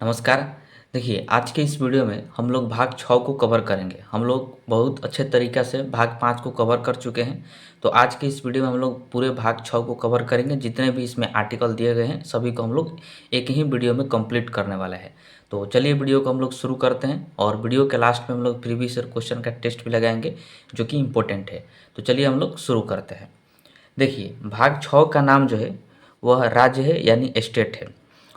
नमस्कार। देखिए, आज के इस वीडियो में हम लोग भाग 6 को कवर करेंगे। हम लोग बहुत अच्छे तरीक़ा से भाग 5 को कवर कर चुके हैं। तो आज के इस वीडियो में हम लोग पूरे भाग 6 को कवर करेंगे। जितने भी इसमें आर्टिकल दिए गए हैं सभी को हम लोग एक ही वीडियो में कंप्लीट करने वाले हैं। तो चलिए वीडियो को हम लोग शुरू करते हैं और वीडियो के लास्ट में हम लोग प्रीवियस ईयर क्वेश्चन का टेस्ट भी लगाएंगे जो कि इम्पोर्टेंट है। तो चलिए हम लोग शुरू करते हैं। देखिए, भाग 6 का नाम जो है वह राज्य है यानी स्टेट है।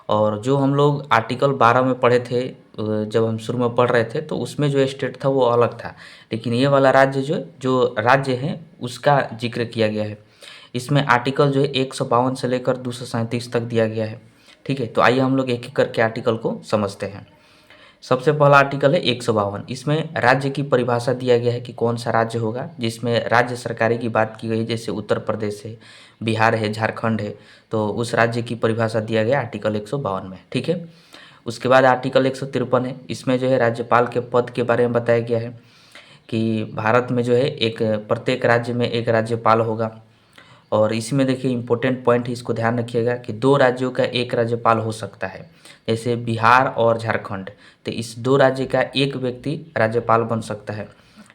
और जो हम लोग आर्टिकल 12 में पढ़े थे, जब हम शुरू में पढ़ रहे थे तो उसमें जो स्टेट था वो अलग था। लेकिन ये वाला राज्य जो राज्य है उसका जिक्र किया गया है। इसमें आर्टिकल जो है 152 से लेकर 237 तक दिया गया है। ठीक है, तो आइए हम लोग एक एक करके आर्टिकल को समझते हैं। सबसे पहला आर्टिकल है 152। इसमें राज्य की परिभाषा दिया गया है कि कौन सा राज्य होगा, जिसमें राज्य सरकारें की बात की गई है, जैसे उत्तर प्रदेश है, बिहार है, झारखंड है। तो उस राज्य की परिभाषा दिया गया आर्टिकल 152 में। ठीक है, उसके बाद आर्टिकल 153 है। इसमें जो है राज्यपाल के पद के बारे में बताया गया है कि भारत में जो है एक प्रत्येक राज्य में एक राज्यपाल होगा। और इसमें देखिए इम्पोर्टेंट पॉइंट है, इसको ध्यान रखिएगा कि 2 राज्यों का एक राज्यपाल हो सकता है, जैसे बिहार और झारखंड। तो इस 2 राज्य का एक व्यक्ति राज्यपाल बन सकता है।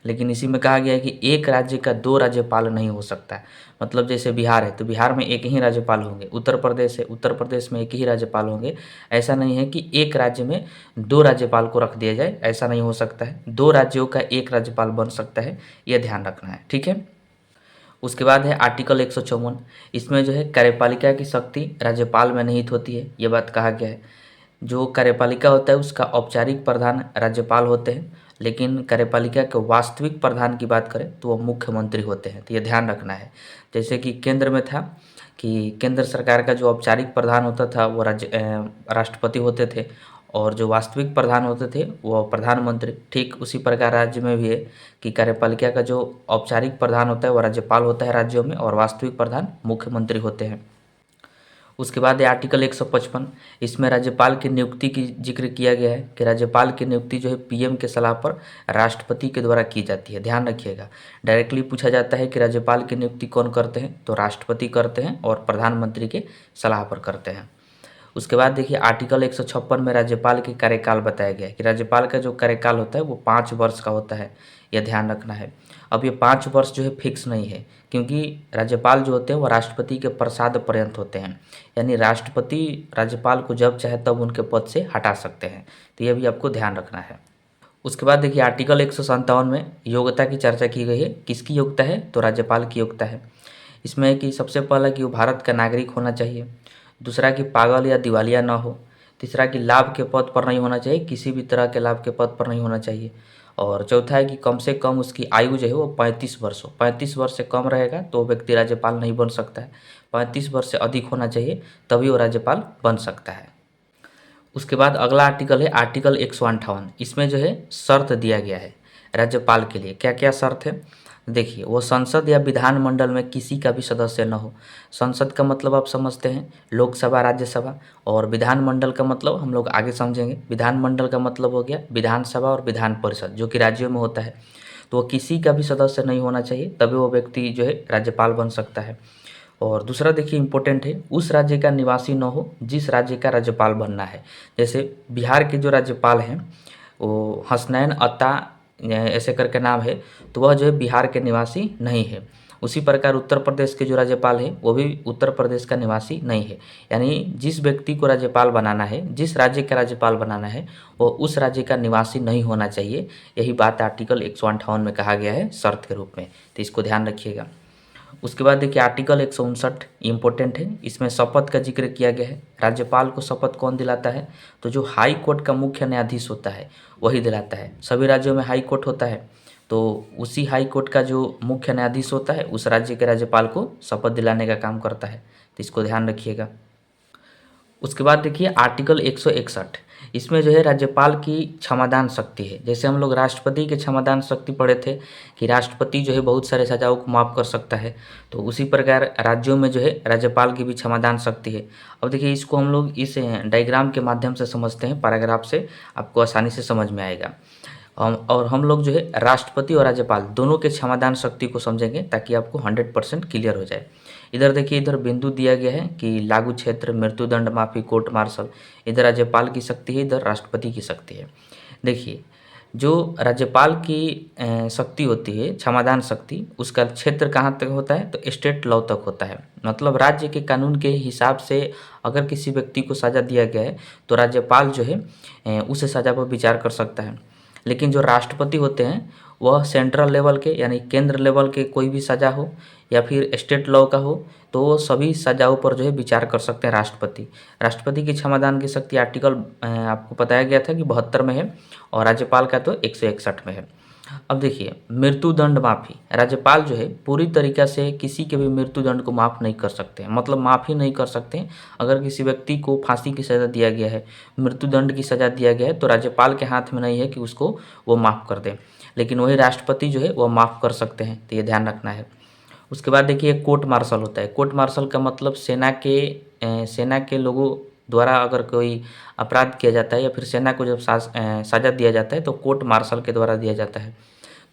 लेकिन इसी में कहा गया है कि एक राज्य का 2 राज्यपाल नहीं हो सकता है। मतलब जैसे बिहार है तो बिहार में एक ही राज्यपाल होंगे, उत्तर प्रदेश है उत्तर प्रदेश में एक ही राज्यपाल होंगे। ऐसा नहीं है कि एक राज्य में 2 राज्यपाल को रख दिया जाए, ऐसा नहीं हो सकता है। 2 राज्यों का एक राज्यपाल बन सकता है, यह ध्यान रखना है। ठीक है, उसके बाद है आर्टिकल 154। इसमें जो है कार्यपालिका की शक्ति राज्यपाल में निहित होती है, ये बात कहा गया है। जो कार्यपालिका होता है उसका औपचारिक प्रधान राज्यपाल होते हैं, लेकिन कार्यपालिका के वास्तविक प्रधान की बात करें तो वह मुख्यमंत्री होते हैं। तो ये ध्यान रखना है। जैसे कि केंद्र में था कि केंद्र सरकार का जो औपचारिक प्रधान होता था वो राष्ट्रपति होते थे, और जो वास्तविक प्रधान होते थे वो प्रधानमंत्री। ठीक उसी प्रकार राज्य में भी है कि कार्यपालिका का जो औपचारिक प्रधान होता है वो राज्यपाल होता है राज्यों में, और वास्तविक प्रधान मुख्यमंत्री होते हैं। उसके बाद है आर्टिकल 155। इसमें राज्यपाल की नियुक्ति की जिक्र किया गया है कि राज्यपाल की नियुक्ति जो है पीएम के सलाह पर राष्ट्रपति के द्वारा की जाती है। ध्यान रखिएगा, डायरेक्टली पूछा जाता है कि राज्यपाल की नियुक्ति कौन करते हैं, तो राष्ट्रपति करते हैं और प्रधानमंत्री के सलाह पर करते हैं। उसके बाद देखिए आर्टिकल 156 में राज्यपाल के कार्यकाल बताया गया है कि राज्यपाल का जो कार्यकाल होता है वो 5 वर्ष का होता है, यह ध्यान रखना है। अब ये 5 वर्ष जो है फिक्स नहीं है, क्योंकि राज्यपाल जो होते हैं वो राष्ट्रपति के प्रसाद पर्यंत होते हैं, यानी राष्ट्रपति राज्यपाल को जब चाहे तब उनके पद से हटा सकते हैं। तो यह भी आपको ध्यान रखना है। उसके बाद देखिए आर्टिकल 157 में योग्यता की चर्चा की गई है। किसकी योग्यता है, तो राज्यपाल की योग्यता है। इसमें है कि सबसे पहला कि वो भारत का नागरिक होना चाहिए, दूसरा कि पागल या दिवालिया ना हो, तीसरा कि लाभ के पद पर नहीं होना चाहिए, किसी भी तरह के लाभ के पद पर नहीं होना चाहिए, और चौथा है कि कम से कम उसकी आयु जो है वो 35 वर्ष हो। 35 वर्ष से कम रहेगा तो वो व्यक्ति राज्यपाल नहीं बन सकता है, 35 वर्ष से अधिक होना चाहिए तभी वो राज्यपाल बन सकता है। उसके बाद अगला आर्टिकल है आर्टिकल 158। इसमें जो है शर्त दिया गया है राज्यपाल के लिए। क्या क्या शर्त है, देखिए, वो संसद या विधानमंडल में किसी का भी सदस्य न हो। संसद का मतलब आप समझते हैं लोकसभा राज्यसभा, और विधानमंडल का मतलब हम लोग आगे समझेंगे। विधानमंडल का मतलब हो गया विधानसभा और विधान परिषद जो कि राज्यों में होता है। तो वो किसी का भी सदस्य नहीं होना चाहिए, तभी वो व्यक्ति जो है राज्यपाल बन सकता है। और दूसरा देखिए इम्पोर्टेंट है, उस राज्य का निवासी न हो जिस राज्य का राज्यपाल बनना है। जैसे बिहार के जो राज्यपाल हैं वो हसनैन अत्ता ऐसे करके नाम है, तो वह जो है बिहार के निवासी नहीं है। उसी प्रकार उत्तर प्रदेश के जो राज्यपाल हैं वो भी उत्तर प्रदेश का निवासी नहीं है। यानी जिस व्यक्ति को राज्यपाल बनाना है, जिस राज्य का राज्यपाल बनाना है, वो उस राज्य का निवासी नहीं होना चाहिए। यही बात आर्टिकल 158 में कहा गया है शर्त के रूप में, तो इसको ध्यान रखिएगा। उसके बाद देखिए आर्टिकल 159 इम्पोर्टेंट है। इसमें शपथ का जिक्र किया गया है। राज्यपाल को शपथ कौन दिलाता है, तो जो हाई कोर्ट का मुख्य न्यायाधीश होता है वही दिलाता है। सभी राज्यों में हाई कोर्ट होता है, तो उसी हाई कोर्ट का जो मुख्य न्यायाधीश होता है उस राज्य के राज्यपाल को शपथ दिलाने का काम करता है, तो इसको ध्यान रखिएगा। उसके बाद देखिए आर्टिकल 161। इसमें जो है राज्यपाल की क्षमादान शक्ति है। जैसे हम लोग राष्ट्रपति के क्षमादान शक्ति पढ़े थे कि राष्ट्रपति जो है बहुत सारे सजाओं को माफ़ कर सकता है, तो उसी प्रकार राज्यों में जो है राज्यपाल की भी क्षमादान शक्ति है। अब देखिए इसको हम लोग इस डायग्राम के माध्यम से समझते हैं, पैराग्राफ से आपको आसानी से समझ में आएगा। और हम लोग जो है राष्ट्रपति और राज्यपाल दोनों के क्षमादान शक्ति को समझेंगे ताकि आपको 100% क्लियर हो जाए। इधर देखिए, इधर बिंदु दिया गया है कि लागू क्षेत्र, मृत्युदंड माफी, कोर्ट मार्शल। इधर राज्यपाल की शक्ति है, इधर राष्ट्रपति की शक्ति है। देखिए, जो राज्यपाल की शक्ति होती है, क्षमादान शक्ति, उसका क्षेत्र कहाँ तक होता है, तो स्टेट लॉ तक होता है। मतलब राज्य के कानून के हिसाब से अगर किसी व्यक्ति को सज़ा दिया गया है तो राज्यपाल जो है उस सज़ा पर विचार कर सकता है। लेकिन जो राष्ट्रपति होते हैं वह सेंट्रल लेवल के यानी केंद्र लेवल के कोई भी सज़ा हो या फिर स्टेट लॉ का हो तो वो सभी सज़ाओं पर जो है विचार कर सकते हैं राष्ट्रपति। राष्ट्रपति की क्षमादान की शक्ति आर्टिकल आपको बताया गया था कि 72 में है और राज्यपाल का तो 161 में है। अब देखिए, मृत्युदंड माफ़ी, राज्यपाल जो है पूरी तरीक़ा से किसी के भी मृत्युदंड को माफ़ नहीं कर सकते हैं, मतलब माफ़ी नहीं कर सकते हैं। अगर किसी व्यक्ति को फांसी की सज़ा दिया गया है, मृत्युदंड की सज़ा दिया गया है तो राज्यपाल के हाथ में नहीं है कि उसको वो माफ़ कर दें, लेकिन वही राष्ट्रपति जो है वह माफ़ कर सकते हैं, तो ये ध्यान रखना है। उसके बाद देखिए, कोर्ट मार्शल होता है। कोर्ट मार्शल का मतलब सेना के लोगों द्वारा अगर कोई अपराध किया जाता है या फिर सेना को जब सज़ा दिया जाता है तो कोर्ट मार्शल के द्वारा दिया जाता है।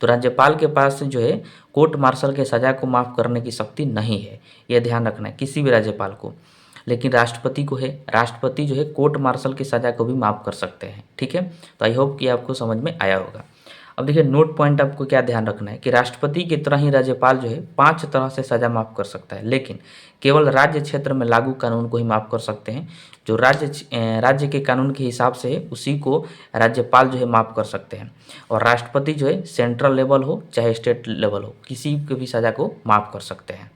तो राज्यपाल के पास जो है कोर्ट मार्शल के सज़ा को माफ़ करने की शक्ति नहीं है, यह ध्यान रखना है किसी भी राज्यपाल को। लेकिन राष्ट्रपति को है, राष्ट्रपति जो है कोर्ट मार्शल की सज़ा को भी माफ़ कर सकते हैं। ठीक है, तो आई होप कि आपको समझ में आया होगा। अब देखिए, नोट पॉइंट आपको क्या ध्यान रखना है कि राष्ट्रपति की तरह ही राज्यपाल जो है 5 तरह से सज़ा माफ़ कर सकता है, लेकिन केवल राज्य क्षेत्र में लागू कानून को ही माफ़ कर सकते हैं। जो राज्य के कानून के हिसाब से है उसी को राज्यपाल जो है माफ़ कर सकते हैं, और राष्ट्रपति जो है सेंट्रल लेवल हो चाहे स्टेट लेवल हो, किसी की भी सज़ा को माफ़ कर सकते हैं।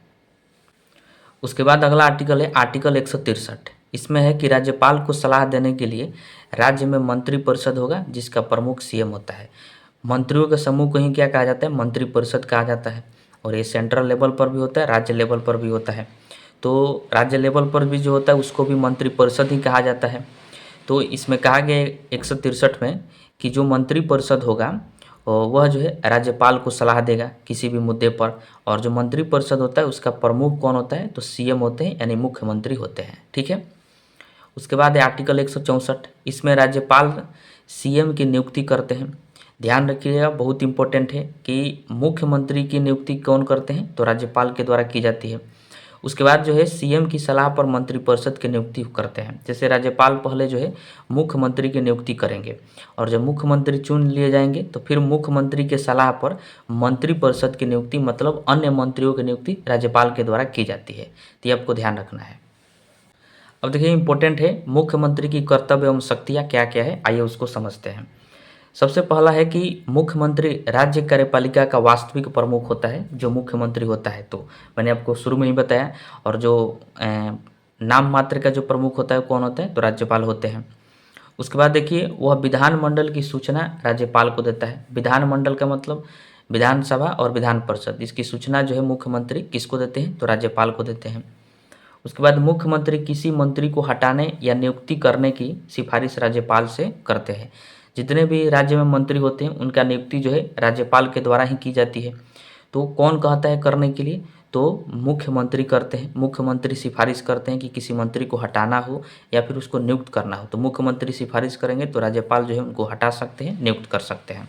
उसके बाद अगला आर्टिकल है आर्टिकल 163। इसमें है कि राज्यपाल को सलाह देने के लिए राज्य में मंत्रिपरिषद होगा जिसका प्रमुख सीएम होता है। मंत्रियों के समूह को ही क्या कहा जाता है, मंत्रिपरिषद कहा जाता है, और ये सेंट्रल लेवल पर भी होता है, राज्य लेवल पर भी होता है। तो राज्य लेवल पर भी जो होता है उसको भी मंत्रिपरिषद ही कहा जाता है। तो इसमें कहा गया 163 में कि जो मंत्रिपरिषद होगा वह जो है राज्यपाल को सलाह देगा किसी भी मुद्दे पर, और जो मंत्रिपरिषद होता है उसका प्रमुख कौन होता है, तो सीएम होते हैं यानी मुख्यमंत्री होते हैं। ठीक है, उसके बाद है आर्टिकल 164। इसमें राज्यपाल सीएम की नियुक्ति करते हैं। ध्यान रखिएगा, बहुत इंपॉर्टेंट है कि मुख्यमंत्री की नियुक्ति कौन करते हैं, तो राज्यपाल के द्वारा की जाती है। उसके बाद जो है सीएम की सलाह पर मंत्रिपरिषद की नियुक्ति करते हैं। जैसे राज्यपाल पहले जो है मुख्यमंत्री की नियुक्ति करेंगे, और जब मुख्यमंत्री चुन लिए जाएंगे तो फिर मुख्यमंत्री के सलाह पर मंत्रिपरिषद की नियुक्ति मतलब अन्य मंत्रियों की नियुक्ति राज्यपाल के द्वारा की जाती है। तो ये आपको ध्यान रखना है। अब देखिए, इंपॉर्टेंट है मुख्यमंत्री की कर्तव्य एवं शक्तियाँ क्या क्या है, आइए उसको समझते हैं। सबसे पहला है कि मुख्यमंत्री राज्य कार्यपालिका का वास्तविक प्रमुख होता है, जो मुख्यमंत्री होता है, तो मैंने आपको शुरू में ही बताया। और जो नाम मात्र का जो प्रमुख होता है कौन होता है, तो राज्यपाल होते हैं। उसके बाद देखिए, वह विधानमंडल की सूचना राज्यपाल को देता है। विधानमंडल का मतलब विधानसभा और विधान परिषद, इसकी सूचना जो है मुख्यमंत्री किसको देते हैं, तो राज्यपाल को देते हैं। उसके बाद मुख्यमंत्री किसी मंत्री को हटाने या नियुक्ति करने की सिफारिश राज्यपाल से करते हैं। जितने भी राज्य में मंत्री होते हैं उनका नियुक्ति जो है राज्यपाल के द्वारा ही की जाती है। तो कौन कहता है करने के लिए, तो मुख्यमंत्री करते हैं। मुख्यमंत्री सिफारिश करते हैं कि किसी मंत्री को हटाना हो या फिर उसको नियुक्त करना हो, तो मुख्यमंत्री सिफारिश करेंगे तो राज्यपाल जो है उनको हटा सकते हैं, नियुक्त कर सकते हैं।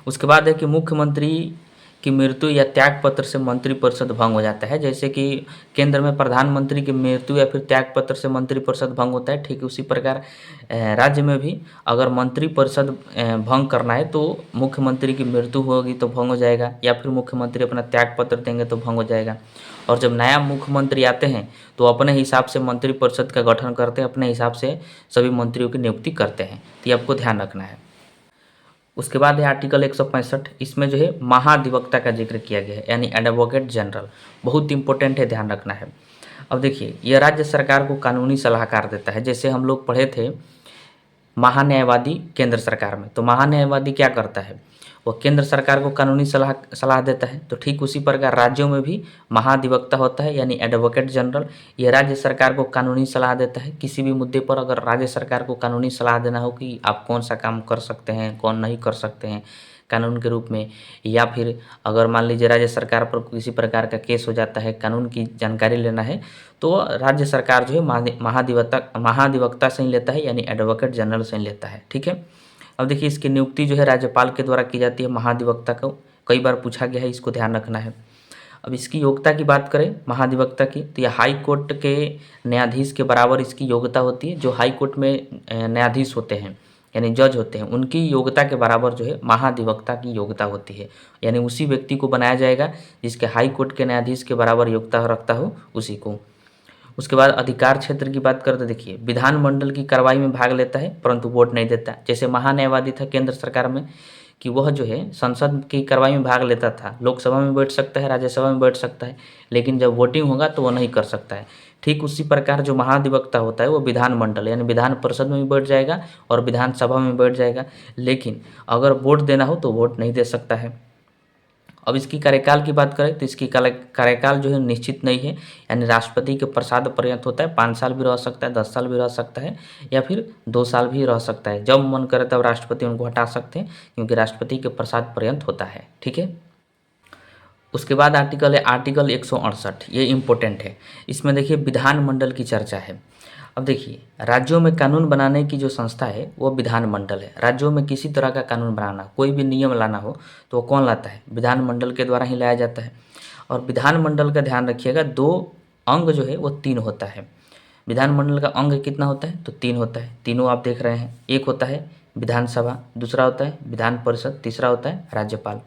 उसके बाद है कि मुख्यमंत्री की मृत्यु या त्याग पत्र से मंत्रिपरिषद भंग हो जाता है। जैसे कि केंद्र में प्रधानमंत्री की मृत्यु या फिर त्याग पत्र से मंत्रिपरिषद भंग होता है, ठीक उसी प्रकार राज्य में भी अगर मंत्रिपरिषद भंग करना है तो मुख्यमंत्री की मृत्यु होगी तो भंग हो जाएगा, या फिर मुख्यमंत्री अपना त्याग पत्र देंगे तो भंग हो जाएगा। और जब नया मुख्यमंत्री आते हैं तो अपने हिसाब से मंत्रिपरिषद का गठन करते हैं, अपने हिसाब से सभी मंत्रियों की नियुक्ति करते हैं। तो ये आपको ध्यान रखना है। उसके बाद है आर्टिकल 165। इसमें जो है महाधिवक्ता का जिक्र किया गया है, यानी एडवोकेट जनरल, बहुत इंपॉर्टेंट है, ध्यान रखना है। अब देखिए, यह राज्य सरकार को कानूनी सलाहकार देता है। जैसे हम लोग पढ़े थे महान्यायवादी केंद्र सरकार में, तो महान्यायवादी क्या करता है, वह केंद्र सरकार को कानूनी सलाह देता है। तो ठीक उसी प्रकार राज्यों में भी महाधिवक्ता होता है, यानी एडवोकेट जनरल। यह राज्य सरकार को कानूनी सलाह देता है किसी भी मुद्दे पर। अगर राज्य सरकार को कानूनी सलाह देना हो कि आप कौन सा काम कर सकते हैं, कौन नहीं कर सकते हैं कानून के रूप में, या फिर अगर मान लीजिए राज्य सरकार पर किसी प्रकार का केस हो जाता है, कानून की जानकारी लेना है, तो राज्य सरकार जो है महाधिवक्ता से ही लेता है, यानी एडवोकेट जनरल से ही लेता है। ठीक है, अब देखिए, इसकी नियुक्ति जो है राज्यपाल के द्वारा की जाती है। महाधिवक्ता को कई बार पूछा गया है, इसको ध्यान रखना है। अब इसकी योग्यता की बात करें महाधिवक्ता की, तो यह हाई कोर्ट के न्यायाधीश के बराबर इसकी योग्यता होती है। जो हाई कोर्ट में न्यायाधीश होते हैं यानी जज होते हैं, उनकी योग्यता के बराबर जो है महाधिवक्ता की योग्यता होती है। यानी उसी व्यक्ति को बनाया जाएगा जिसके हाई कोर्ट के न्यायाधीश के बराबर योग्यता रखता हो उसी को। उसके बाद अधिकार क्षेत्र की बात करते देखिए, विधानमंडल की कार्रवाई में भाग लेता है परंतु वोट नहीं देता। जैसे महान्यायवादी था केंद्र सरकार में कि वह जो है संसद की कार्रवाई में भाग लेता था, लोकसभा में बैठ सकता है, राज्यसभा में बैठ सकता है, लेकिन जब वोटिंग होगा तो वह नहीं कर सकता है। ठीक उसी प्रकार जो महाधिवक्ता होता है वो विधानमंडल यानी विधान परिषद में भी बैठ जाएगा और विधानसभा में बैठ जाएगा, लेकिन अगर वोट देना हो तो वोट नहीं दे सकता है। अब इसकी कार्यकाल की बात करें तो इसकी कार्यकाल जो है निश्चित नहीं है, यानी राष्ट्रपति के प्रसाद पर्यंत होता है। 5 साल भी रह सकता है, 10 साल भी रह सकता है, या फिर 2 साल भी रह सकता है। जब मन करे तब राष्ट्रपति उनको हटा सकते हैं, क्योंकि राष्ट्रपति के प्रसाद पर्यंत होता है। ठीक है। उसके बाद आर्टिकल है आर्टिकल 168, ये इम्पोर्टेंट है। इसमें देखिए विधानमंडल की चर्चा है। अब देखिए राज्यों में कानून बनाने की जो संस्था है वो विधानमंडल है। राज्यों में किसी तरह का कानून बनाना, कोई भी नियम लाना हो तो वो कौन लाता है? विधानमंडल के द्वारा ही लाया जाता है। और विधानमंडल का ध्यान रखिएगा, 2 अंग जो है वो 3 होता है। विधानमंडल का अंग कितना होता है? तो 3 होता है। तीनों आप देख रहे हैं, एक होता है विधानसभा, दूसरा होता है विधान परिषद, तीसरा होता है राज्यपाल।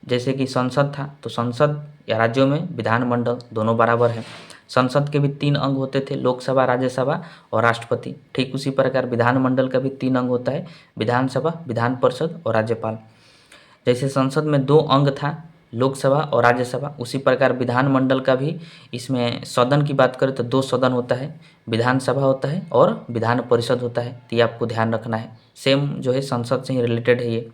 जैसे कि संसद था तो संसद या राज्यों में विधानमंडल दोनों बराबर है। संसद के भी 3 अंग होते थे, लोकसभा, राज्यसभा और राष्ट्रपति। ठीक उसी प्रकार विधानमंडल का भी 3 अंग होता है, विधानसभा, विधान परिषद और राज्यपाल। जैसे संसद में 2 अंग था, लोकसभा और राज्यसभा, उसी प्रकार विधानमंडल का भी इसमें सदन की बात करें तो 2 सदन होता है, विधानसभा होता है और विधान परिषद होता है। तो ये आपको ध्यान रखना है, सेम जो है संसद से ही रिलेटेड है ये।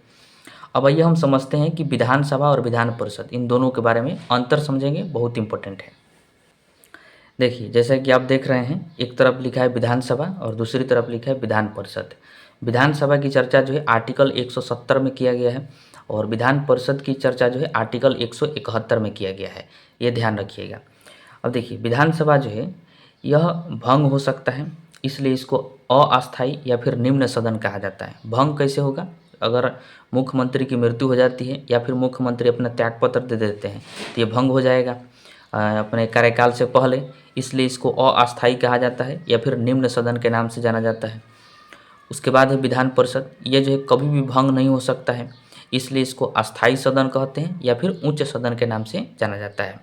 अब आइए हम समझते हैं कि विधानसभा और विधान परिषद इन दोनों के बारे में अंतर समझेंगे, बहुत इंपॉर्टेंट है। देखिए जैसा कि आप देख रहे हैं, एक तरफ लिखा है विधानसभा और दूसरी तरफ लिखा है विधान परिषद। विधानसभा की चर्चा जो है आर्टिकल 170 में किया गया है और विधान परिषद की चर्चा जो है आर्टिकल 171 में किया गया है, ये ध्यान रखिएगा। अब देखिए विधानसभा जो है यह भंग हो सकता है, इसलिए इसको अस्थायी या फिर निम्न सदन कहा जाता है। भंग कैसे होगा? अगर मुख्यमंत्री की मृत्यु हो जाती है या फिर मुख्यमंत्री अपना त्यागपत्र दे देते हैं तो ये भंग हो जाएगा अपने कार्यकाल से पहले, इसलिए इसको अस्थायी कहा जाता है या फिर निम्न सदन के नाम से जाना जाता है। उसके बाद है विधान परिषद, ये जो है कभी भी भंग नहीं हो सकता है, इसलिए इसको अस्थायी सदन कहते हैं या फिर उच्च सदन के नाम से जाना जाता है।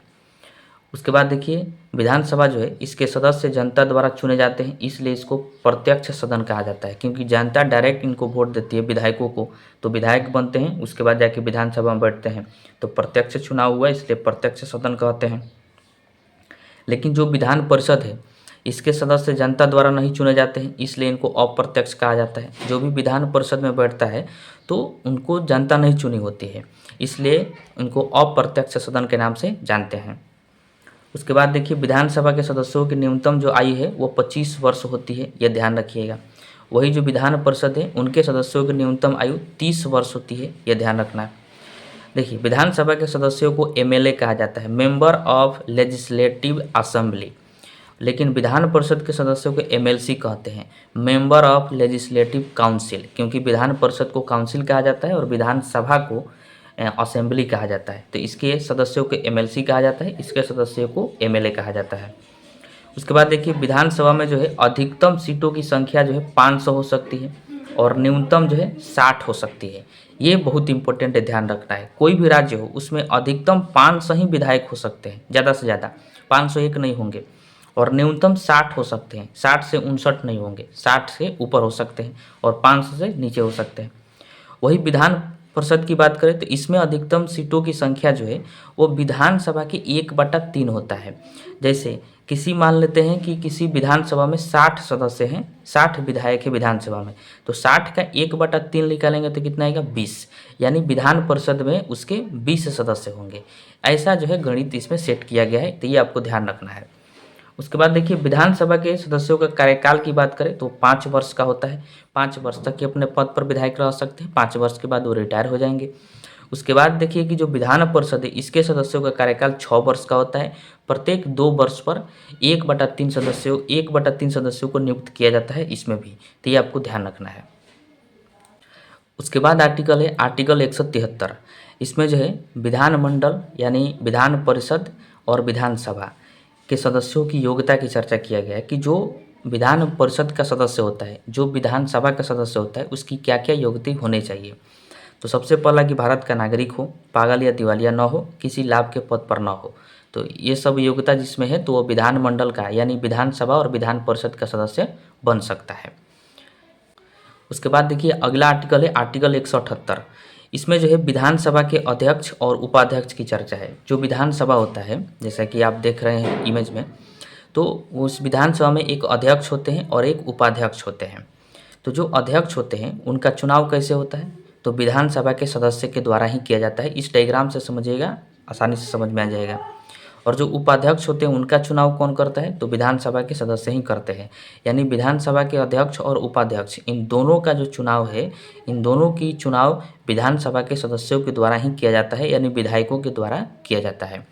उसके बाद देखिए विधानसभा जो है इसके सदस्य जनता द्वारा चुने जाते हैं, इसलिए इसको प्रत्यक्ष सदन कहा जाता है, क्योंकि जनता डायरेक्ट इनको वोट देती है विधायकों को, तो विधायक बनते हैं, उसके बाद जाके विधानसभा में बैठते हैं, तो प्रत्यक्ष चुनाव हुआ इसलिए प्रत्यक्ष सदन कहते हैं। लेकिन जो विधान परिषद है इसके सदस्य जनता द्वारा नहीं चुने जाते हैं, इसलिए इनको अप्रत्यक्ष कहा जाता है। जो भी विधान परिषद में बैठता है तो उनको जनता नहीं चुनी होती है, इसलिए इनको अप्रत्यक्ष सदन के नाम से जानते हैं। उसके बाद देखिए विधानसभा के सदस्यों की न्यूनतम जो आयु है वो 25 वर्ष होती है, यह ध्यान रखिएगा। वही जो विधान परिषद है उनके सदस्यों की न्यूनतम आयु 30 वर्ष होती है, यह ध्यान रखना है। देखिए विधानसभा के सदस्यों को एमएलए कहा जाता है, मेंबर ऑफ लेजिस्लेटिव असेंबली, लेकिन विधान परिषद के सदस्यों को एमएलसी कहते हैं, मेंबर ऑफ लेजिस्लेटिव काउंसिल, क्योंकि विधान परिषद को काउंसिल कहा जाता है और विधानसभा को असेंबली कहा जाता है, तो इसके सदस्यों को एमएलसी कहा जाता है, इसके सदस्यों को एमएलए कहा जाता है। उसके बाद देखिए विधानसभा में जो है अधिकतम सीटों की संख्या जो है 500 हो सकती है और न्यूनतम जो है 60 हो सकती है। ये बहुत इंपॉर्टेंट है, ध्यान रखना है। कोई भी राज्य हो उसमें अधिकतम 500 ही विधायक हो सकते हैं, ज़्यादा से ज़्यादा 501 नहीं होंगे, और न्यूनतम 60 हो सकते हैं, 60 से 59 नहीं होंगे, 60 से ऊपर हो सकते हैं और 500 से नीचे हो सकते हैं। वही विधान परिषद की बात करें तो इसमें अधिकतम सीटों की संख्या जो है वो विधानसभा की 1/3 होता है। जैसे किसी मान लेते हैं कि किसी विधानसभा में 60 सदस्य हैं, 60 विधायक है विधानसभा में, तो 60 का 1/3 निकालेंगे तो कितना आएगा? 20, यानी विधान परिषद में उसके 20 सदस्य होंगे। ऐसा जो है गणित इसमें सेट किया गया है, तो ये आपको ध्यान रखना है। उसके बाद देखिए विधानसभा के सदस्यों का कार्यकाल की बात करें तो 5 वर्ष का होता है। 5 वर्ष तक के अपने पद पर विधायक रह सकते हैं, 5 वर्ष के बाद वो रिटायर हो जाएंगे। उसके बाद देखिए कि जो विधान परिषद है इसके सदस्यों का कार्यकाल 6 वर्ष का होता है। प्रत्येक 2 वर्ष पर 1/3 सदस्यों को नियुक्त किया जाता है इसमें भी, तो ये आपको ध्यान रखना है। उसके बाद आर्टिकल है आर्टिकल 173। इसमें जो है विधानमंडल यानी विधान परिषद और विधानसभा के सदस्यों की योग्यता की चर्चा किया गया है कि जो विधान परिषद का सदस्य होता है, जो विधानसभा का सदस्य होता है, उसकी क्या क्या योग्यता होनी चाहिए। तो सबसे पहला कि भारत का नागरिक हो, पागल या दिवालिया न हो, किसी लाभ के पद पर न हो। तो ये सब योग्यता जिसमें है तो वो विधानमंडल का यानी विधानसभा और विधान परिषद का सदस्य बन सकता है। उसके बाद देखिए अगला आर्टिकल है आर्टिकल 178। इसमें जो है विधानसभा के अध्यक्ष और उपाध्यक्ष की चर्चा है। जो विधानसभा होता है, जैसा कि आप देख रहे हैं इमेज में, तो उस विधानसभा में एक अध्यक्ष होते हैं और एक उपाध्यक्ष होते हैं। तो जो अध्यक्ष होते हैं उनका चुनाव कैसे होता है, तो विधानसभा के सदस्य के द्वारा ही किया जाता है। इस डायग्राम से समझिएगा, आसानी से समझ में आ जाएगा। और जो उपाध्यक्ष होते हैं उनका चुनाव कौन करता है, तो विधानसभा के सदस्य ही करते हैं। यानी विधानसभा के अध्यक्ष और उपाध्यक्ष इन दोनों का जो चुनाव है, इन दोनों की चुनाव विधानसभा के सदस्यों के द्वारा ही किया जाता है, यानी विधायकों के द्वारा किया जाता है।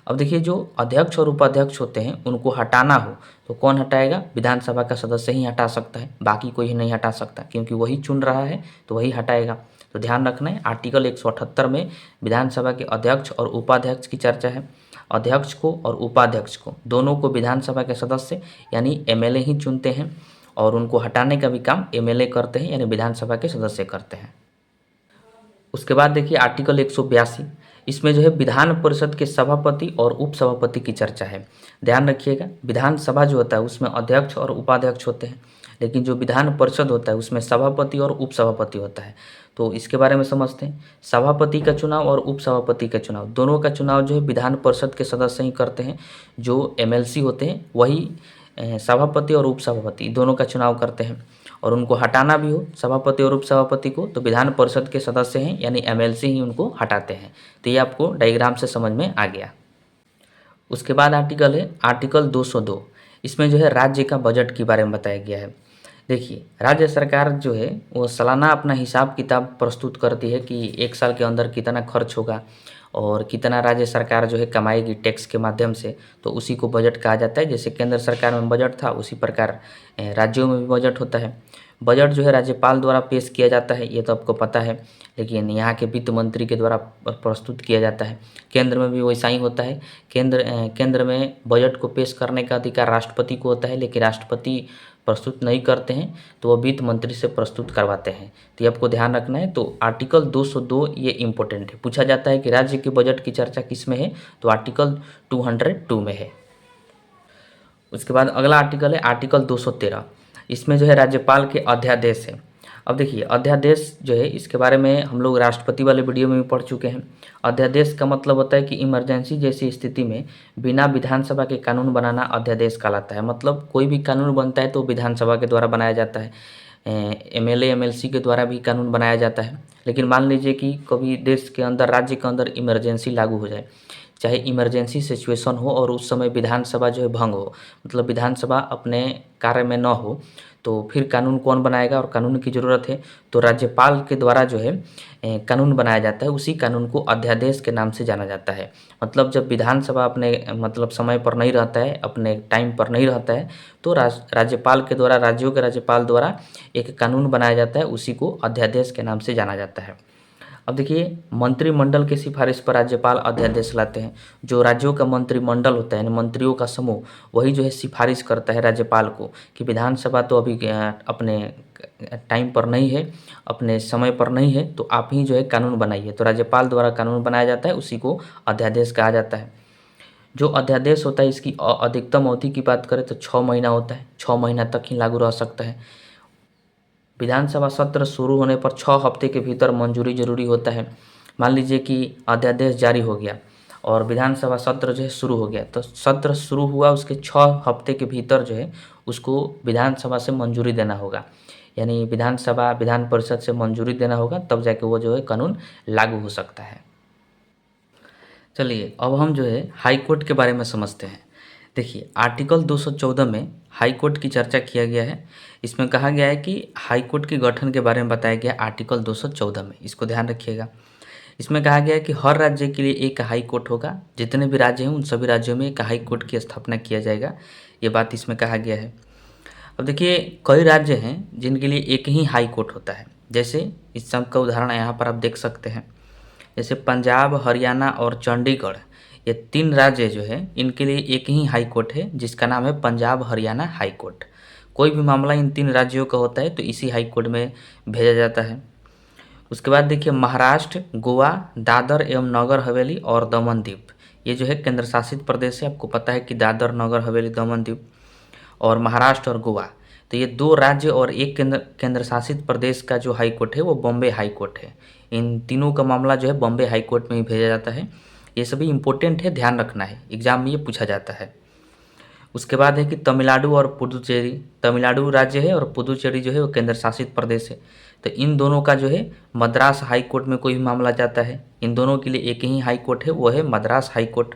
अब देखिए जो अध्यक्ष और उपाध्यक्ष होते हैं उनको हटाना हो तो कौन हटाएगा, विधानसभा का सदस्य ही हटा सकता है, बाकी कोई नहीं हटा सकता, क्योंकि वही चुन रहा है तो वही हटाएगा। तो ध्यान रखना है आर्टिकल 178 में विधानसभा के अध्यक्ष और उपाध्यक्ष की चर्चा है। अध्यक्ष को और उपाध्यक्ष को दोनों को विधानसभा के सदस्य यानी एमएलए ही चुनते हैं और उनको हटाने का भी काम एमएलए करते हैं, यानी विधानसभा के सदस्य करते हैं। उसके बाद देखिए आर्टिकल 182। इसमें जो है विधान परिषद के सभापति और उपसभापति की चर्चा है। ध्यान रखिएगा, विधानसभा जो होता है उसमें अध्यक्ष और उपाध्यक्ष होते हैं, लेकिन जो विधान परिषद होता है उसमें सभापति और उपसभापति होता है। तो इसके बारे में समझते हैं। सभापति का चुनाव और उपसभापति का चुनाव, दोनों का चुनाव जो है विधान परिषद के सदस्य ही करते हैं। जो एमएलसी होते हैं वही सभापति और उपसभापति दोनों का चुनाव करते हैं। और उनको हटाना भी हो सभापति और उपसभापति को तो विधान परिषद के सदस्य हैं यानी एमएलसी ही उनको हटाते हैं। तो ये आपको डायग्राम से समझ में आ गया। उसके बाद आर्टिकल है आर्टिकल 202। इसमें जो है राज्य का बजट के बारे में बताया गया है। देखिए राज्य सरकार जो है वो सालाना अपना हिसाब किताब प्रस्तुत करती है कि एक साल के अंदर कितना खर्च होगा और कितना राज्य सरकार जो है कमाएगी टैक्स के माध्यम से, तो उसी को बजट कहा जाता है। जैसे केंद्र सरकार में बजट था उसी प्रकार राज्यों में भी बजट होता है। बजट जो है राज्यपाल द्वारा पेश किया जाता है, ये तो आपको पता है, लेकिन यहाँ के वित्त मंत्री के द्वारा प्रस्तुत किया जाता है। केंद्र में भी वैसा ही होता है। केंद्र में बजट को पेश करने का अधिकार राष्ट्रपति को होता है, लेकिन राष्ट्रपति प्रस्तुत नहीं करते हैं तो वो वित्त मंत्री से प्रस्तुत करवाते हैं। तो ये आपको ध्यान रखना है। तो आर्टिकल 202 ये इम्पोर्टेंट है, पूछा जाता है कि राज्य के बजट की चर्चा किस में है, तो आर्टिकल 202 में है। उसके बाद अगला आर्टिकल है आर्टिकल 213। इसमें जो है राज्यपाल के अध्यादेश है। अब देखिए अध्यादेश जो है इसके बारे में हम लोग राष्ट्रपति वाले वीडियो में भी पढ़ चुके हैं। अध्यादेश का मतलब होता है कि इमरजेंसी जैसी स्थिति में बिना विधानसभा के कानून बनाना अध्यादेश कहलाता है। मतलब कोई भी कानून बनता है तो विधानसभा के द्वारा बनाया जाता है, एमएलए एमएलसी के द्वारा भी कानून बनाया जाता है। लेकिन मान लीजिए कि कभी देश के अंदर राज्य के अंदर इमरजेंसी लागू हो जाए, चाहे इमरजेंसी सिचुएशन हो और उस समय विधानसभा जो है भंग हो, मतलब विधानसभा अपने कार्य में न हो, तो फिर कानून कौन बनाएगा और कानून की ज़रूरत है तो राज्यपाल के द्वारा जो है कानून बनाया जाता है। उसी कानून को अध्यादेश के नाम से जाना जाता है। मतलब जब विधानसभा अपने मतलब समय पर नहीं रहता है, अपने टाइम पर नहीं रहता है, तो राज्यपाल के द्वारा राज्यों के राज्यपाल द्वारा एक कानून बनाया जाता है, उसी को अध्यादेश के नाम से जाना जाता है। अब देखिए मंत्रिमंडल की सिफारिश पर राज्यपाल अध्यादेश लाते हैं। जो राज्यों का मंत्रिमंडल होता है यानी मंत्रियों का समूह, वही जो है सिफारिश करता है राज्यपाल को कि विधानसभा तो अभी अपने टाइम पर नहीं है, अपने समय पर नहीं है, तो आप ही जो है कानून बनाइए। तो राज्यपाल द्वारा कानून बनाया जाता है, उसी को अध्यादेश कहा जाता है। जो अध्यादेश होता है इसकी अधिकतम अवधि की बात करें तो 6 महीना होता है, 6 महीना तक ही लागू रह सकता है। विधानसभा सत्र शुरू होने पर 6 हफ्ते के भीतर मंजूरी जरूरी होता है। मान लीजिए कि अध्यादेश जारी हो गया और विधानसभा सत्र जो है शुरू हो गया, तो सत्र शुरू हुआ उसके 6 हफ्ते के भीतर जो है उसको विधानसभा से मंजूरी देना होगा, यानी विधान परिषद से मंजूरी देना होगा, तब जाके वो जो है कानून लागू हो सकता है। चलिए अब हम जो है हाई कोर्ट के बारे में समझते हैं। देखिए आर्टिकल 214 में हाई कोर्ट की चर्चा किया गया है। इसमें कहा गया है कि हाई कोर्ट के गठन के बारे में बताया गया आर्टिकल 214 में, इसको ध्यान रखिएगा। इसमें कहा गया है कि हर राज्य के लिए एक हाई कोर्ट होगा, जितने भी राज्य हैं उन सभी राज्यों में एक हाई कोर्ट की स्थापना किया जाएगा, ये बात इसमें कहा गया है। अब देखिए कई राज्य हैं जिनके लिए एक ही हाई कोर्ट होता है, जैसे इस सब का उदाहरण यहाँ पर आप देख सकते हैं। जैसे पंजाब, हरियाणा और चंडीगढ़, ये 3 राज्य जो है इनके लिए एक ही हाई कोर्ट है जिसका नाम है पंजाब हरियाणा हाई कोर्ट। कोई भी मामला इन 3 राज्यों का होता है तो इसी हाई कोर्ट में भेजा जाता है। उसके बाद देखिए महाराष्ट्र, गोवा, दादर एवं नगर हवेली और दमन दीव, ये जो है केंद्र शासित प्रदेश है। आपको पता है कि दादर, नगर हवेली, दमन दीव और महाराष्ट्र और गोवा, तो ये 2 राज्य और एक केंद्र शासित प्रदेश का जो हाई कोर्ट है वो बॉम्बे हाई कोर्ट है। इन तीनों का मामला जो है बॉम्बे हाई कोर्ट में ही भेजा जाता है। ये सभी इंपॉर्टेंट है, ध्यान रखना है, एग्जाम में ये पूछा जाता है। उसके बाद है कि तमिलनाडु और पुडुचेरी, तमिलनाडु राज्य है और पुडुचेरी जो है वो केंद्र शासित प्रदेश है। तो इन दोनों का जो है मद्रास हाई कोर्ट में कोई भी मामला जाता है। इन दोनों के लिए एक ही हाई कोर्ट है, वो है मद्रास हाई कोर्ट।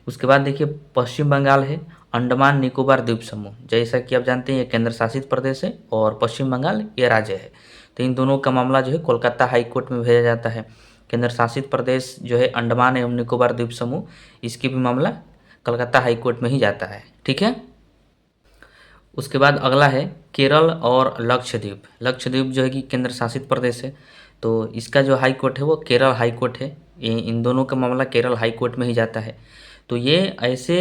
उसके बाद देखिए पश्चिम बंगाल है, अंडमान निकोबार द्वीप समूह, जैसा कि आप जानते हैं ये केंद्र शासित प्रदेश है और पश्चिम बंगाल ये राज्य है। तो इन दोनों का मामला जो है कोलकाता हाई कोर्ट में भेजा जाता है। केंद्र शासित प्रदेश जो है अंडमान एवं निकोबार द्वीप समूह, इसकी भी मामला कलकत्ता हाई कोर्ट में ही जाता है। ठीक है। उसके बाद अगला है केरल और लक्षद्वीप। लक्षद्वीप जो है कि केंद्र शासित प्रदेश है, तो इसका जो हाई कोर्ट है वो केरल हाई कोर्ट है। इन दोनों का मामला केरल हाई कोर्ट में ही जाता है। तो ये ऐसे